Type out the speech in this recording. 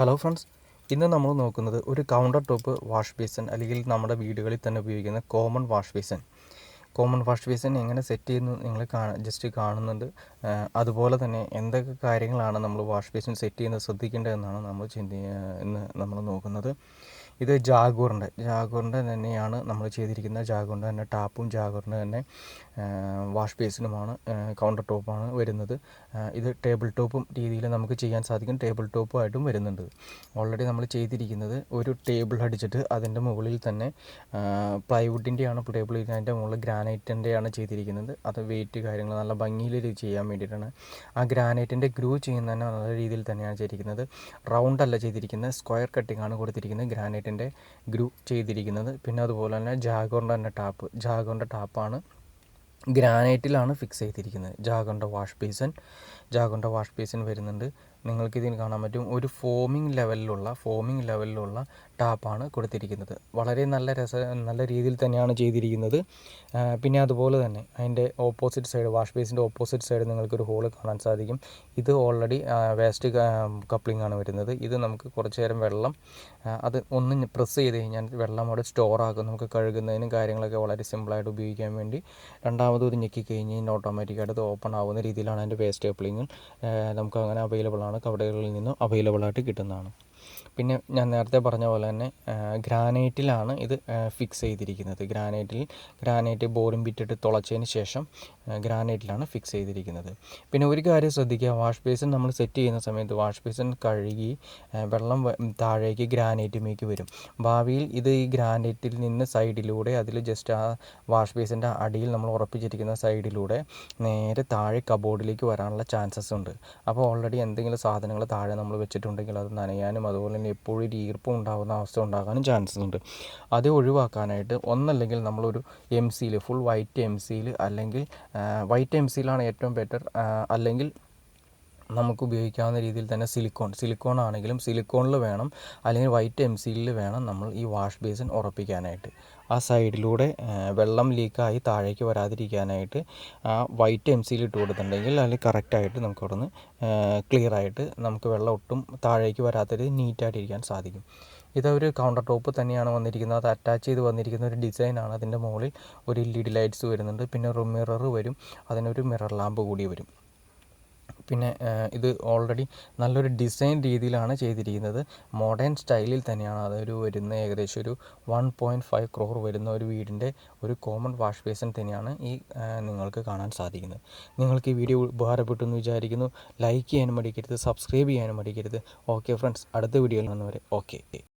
Hello friends, ഇന്ന് നമ്മൾ നോക്കുന്നത് ഒരു കൗണ്ടർ ടോപ്പ് വാഷ് ബേസിൻ അല്ലെങ്കിൽ നമ്മുടെ വീടുകളിൽ തന്നെ ഉപയോഗിക്കുന്ന കോമൺ വാഷ് ബേസിൻ എങ്ങനെ സെറ്റ് ചെയ്യുന്നു നിങ്ങൾ ജസ്റ്റ് കാണുന്നുണ്ട്. അതുപോലെ തന്നെ എന്തൊക്കെ കാര്യങ്ങളാണ് നമ്മൾ വാഷ് ബേസിൻ സെറ്റ് ചെയ്യുന്നത് ശ്രദ്ധിക്കേണ്ടതെന്നാണ് ഇന്ന് നമ്മൾ നോക്കുന്നത്. ഇത് ജാഗൂറിൻ്റെ തന്നെയാണ് നമ്മൾ ചെയ്തിരിക്കുന്നത്. ജാഗൂറിൻ്റെ തന്നെ ടാപ്പും ജാഗൂറിൻ്റെ തന്നെ വാഷ് ബേസിനുമാണ് കൗണ്ടർ ടോപ്പാണ് വരുന്നത്. ഇത് ടേബിൾ ടോപ്പും രീതിയിൽ നമുക്ക് ചെയ്യാൻ സാധിക്കും. ടേബിൾ ടോപ്പുമായിട്ടും വരുന്നുണ്ട്. ഓൾറെഡി നമ്മൾ ചെയ്തിരിക്കുന്നത് ഒരു ടേബിൾ അടിച്ചിട്ട് അതിൻ്റെ മുകളിൽ തന്നെ പ്ലൈവുഡിൻ്റെയാണ് ടേബിൾ. അതിൻ്റെ മുകളിൽ ഗ്രാനൈറ്റിൻ്റെയാണ് ചെയ്തിരിക്കുന്നത്. അത് വെയിറ്റ് കാര്യങ്ങൾ നല്ല ഭംഗിയിൽ ചെയ്യാൻ വേണ്ടിയിട്ടാണ്. ആ ഗ്രാനൈറ്റിൻ്റെ ഗ്രൂ ചെയ്യുന്ന തന്നെ നല്ല രീതിയിൽ തന്നെയാണ് ചെയ്തിരിക്കുന്നത്. റൗണ്ട് അല്ല ചെയ്തിരിക്കുന്നത്, സ്ക്വയർ കട്ടിംഗ് ആണ് കൊടുത്തിരിക്കുന്നത്. ഗ്രാനൈറ്റിൻ്റെ ഗ്രൂ ചെയ്തിരിക്കുന്നത്. പിന്നെ അതുപോലെ തന്നെ ജാഗോറിൻ്റെ ടാപ്പാണ് ഗ്രാനൈറ്റിലാണ് ഫിക്സ് ചെയ്തിരിക്കുന്നത്. ജാഗോറിൻ്റെ വാഷ് ബേസിൻ വരുന്നുണ്ട്. നിങ്ങൾക്കിതിൽ കാണാൻ പറ്റും ഒരു ഫോമിംഗ് ലെവലിലുള്ള ടാപ്പാണ് കൊടുത്തിരിക്കുന്നത്. വളരെ നല്ല രീതിയിൽ തന്നെയാണ് ചെയ്തിരിക്കുന്നത്. പിന്നെ അതുപോലെ തന്നെ അതിൻ്റെ ഓപ്പോസിറ്റ് സൈഡ്, വാഷ് ബേസിൻ്റെ ഓപ്പോസിറ്റ് സൈഡ് നിങ്ങൾക്കൊരു ഹോള് കാണാൻ സാധിക്കും. ഇത് ഓൾറെഡി വേസ്റ്റ് കപ്ലിംഗ് ആണ് വരുന്നത്. ഇത് നമുക്ക് കുറച്ച് നേരം വെള്ളം അത് ഒന്ന് പ്രസ് ചെയ്ത് കഴിഞ്ഞാൽ വെള്ളം അവിടെ സ്റ്റോർ ആകും. നമുക്ക് കഴുകുന്നതിനും കാര്യങ്ങളൊക്കെ വളരെ സിമ്പിളായിട്ട് ഉപയോഗിക്കാൻ വേണ്ടി രണ്ടാമതൊരു ഞെക്കി കഴിഞ്ഞ് കഴിഞ്ഞാൽ ഓട്ടോമാറ്റിക്കായിട്ട് അത് ഓപ്പൺ ആവുന്ന രീതിയിലാണ് അതിൻ്റെ വേസ്റ്റ് കപ്ലിംഗ്. നമുക്ക് അങ്ങനെ അവൈലബിൾ ആണ്, കടകളിൽ നിന്നും അവൈലബിൾ ആയിട്ട് കിട്ടുന്നതാണ്. പിന്നെ ഞാൻ നേരത്തെ പറഞ്ഞ പോലെ തന്നെ ഗ്രാനൈറ്റിലാണ് ഇത് ഫിക്സ് ചെയ്തിരിക്കുന്നത്. ഗ്രാനൈറ്റ് ബോറും ബിറ്റിട്ട് തുളച്ചതിന് ശേഷം ഗ്രാനൈറ്റിലാണ് ഫിക്സ് ചെയ്തിരിക്കുന്നത്. പിന്നെ ഒരു കാര്യം ശ്രദ്ധിക്കുക, വാഷ് ബേസിൻ നമ്മൾ സെറ്റ് ചെയ്യുന്ന സമയത്ത് വാഷ് ബേസിൻ കഴുകി വെള്ളം താഴേക്ക് ഗ്രാനൈറ്റുമേക്ക് വരും. ഭാവിയിൽ ഇത് ഈ ഗ്രാനൈറ്റിൽ നിന്ന് സൈഡിലൂടെ അതിൽ ജസ്റ്റ് ആ വാഷ് ബേസിൻ്റെ അടിയിൽ നമ്മൾ ഉറപ്പിച്ചിരിക്കുന്ന സൈഡിലൂടെ നേരെ താഴെ കബോർഡിലേക്ക് വരാനുള്ള ചാൻസസ് ഉണ്ട്. അപ്പോൾ ഓൾറെഡി എന്തെങ്കിലും സാധനങ്ങൾ താഴെ നമ്മൾ വെച്ചിട്ടുണ്ടെങ്കിൽ അത് നനയാനും അതുപോലെ തന്നെ എപ്പോഴും ഒരു ഈർപ്പം ഉണ്ടാകുന്ന അവസ്ഥ ഉണ്ടാകാനും ചാൻസസ് ഉണ്ട്. അത് ഒഴിവാക്കാനായിട്ട് ഒന്നല്ലെങ്കിൽ നമ്മളൊരു ഫുൾ വൈറ്റ് അല്ലെങ്കിൽ വൈറ്റ് എംസിയിലാണ് ഏറ്റവും ബെറ്റർ. അല്ലെങ്കിൽ നമുക്ക് ഉപയോഗിക്കാവുന്ന രീതിയിൽ തന്നെ സിലിക്കോൺ ആണെങ്കിലും സിലിക്കോണിൽ വേണം, അല്ലെങ്കിൽ വൈറ്റ് എംസിയിൽ വേണം നമ്മൾ ഈ വാഷ് ബേസിൻ ഉറപ്പിക്കാനായിട്ട്. ആ സൈഡിലൂടെ വെള്ളം ലീക്കായി താഴേക്ക് വരാതിരിക്കാനായിട്ട് ആ വൈറ്റ് എംസിയിൽ ഇട്ട് കൊടുത്തിട്ടുണ്ടെങ്കിൽ അതിൽ കറക്റ്റായിട്ട് നമുക്ക് അവിടെ നിന്ന് ക്ലിയറായിട്ട് നമുക്ക് വെള്ളം ഒട്ടും താഴേക്ക് വരാത്തൊരു നീറ്റായിട്ടിരിക്കാൻ സാധിക്കും. ഇതൊരു കൗണ്ടർ ടോപ്പ് തന്നെയാണ് വന്നിരിക്കുന്നത്. അത് അറ്റാച്ച് ചെയ്ത് വന്നിരിക്കുന്ന ഒരു ഡിസൈനാണ്. അതിൻ്റെ മുകളിൽ ഒരു LED ലൈറ്റ്സ് വരുന്നുണ്ട്. പിന്നെ ഒരു മിറർ വരും, അതിനൊരു മിറർ ലാമ്പ് കൂടി വരും. പിന്നെ ഇത് ഓൾറെഡി നല്ലൊരു ഡിസൈൻ രീതിയിലാണ് ചെയ്തിരിക്കുന്നത്. മോഡേൺ സ്റ്റൈലിൽ തന്നെയാണ് അതൊരു വരുന്ന ഏകദേശം ഒരു 1.5 crore വരുന്ന ഒരു വീടിൻ്റെ ഒരു കോമൺ വാഷ് ബേസിൻ തന്നെയാണ് ഈ നിങ്ങൾക്ക് കാണാൻ സാധിക്കുന്നത്. നിങ്ങൾക്ക് ഈ വീഡിയോ ഉപകാരപ്പെട്ടു എന്ന് വിചാരിക്കുന്നു. ലൈക്ക് ചെയ്യാനും മടിക്കരുത്, സബ്സ്ക്രൈബ് ചെയ്യാനും മടിക്കരുത്. ഓക്കെ ഫ്രണ്ട്സ്, അടുത്ത വീഡിയോയിൽ വന്നവരെ ഓക്കെ.